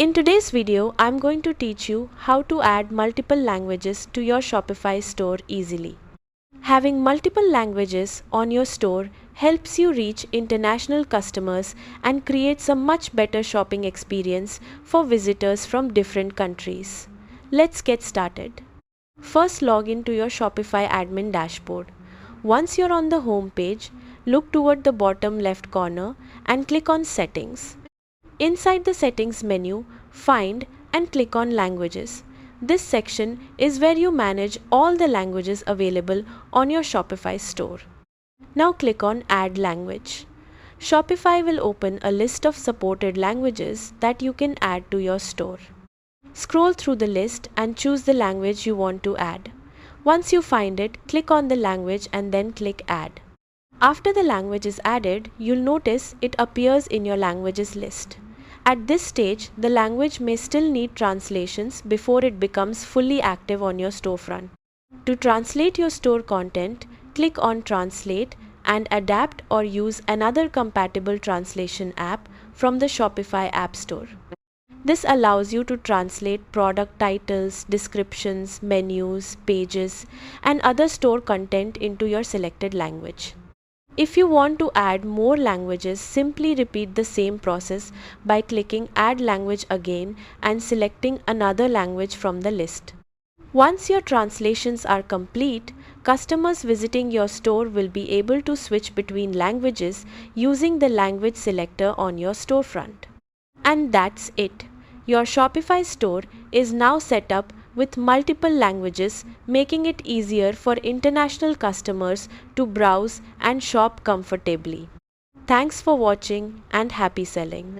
In today's video, I'm going to teach you how to add multiple languages to your Shopify store easily. Having multiple languages on your store helps you reach international customers and creates a much better shopping experience for visitors from different countries. Let's get started. First, log into your Shopify admin dashboard. Once you're on the home page, look toward the bottom left corner and click on Settings. Inside the Settings menu, find and click on Languages. This section is where you manage all the languages available on your Shopify store. Now click on Add Language. Shopify will open a list of supported languages that you can add to your store. Scroll through the list and choose the language you want to add. Once you find it, click on the language and then click Add. After the language is added, you'll notice it appears in your languages list. At this stage, the language may still need translations before it becomes fully active on your storefront. To translate your store content, click on Translate and adapt or use another compatible translation app from the Shopify App Store. This allows you to translate product titles, descriptions, menus, pages, and other store content into your selected language. If you want to add more languages, simply repeat the same process by clicking Add Language again and selecting another language from the list. Once your translations are complete, customers visiting your store will be able to switch between languages using the language selector on your storefront. And that's it. Your Shopify store is now set up with multiple languages, making it easier for international customers to browse and shop comfortably. Thanks for watching and happy selling.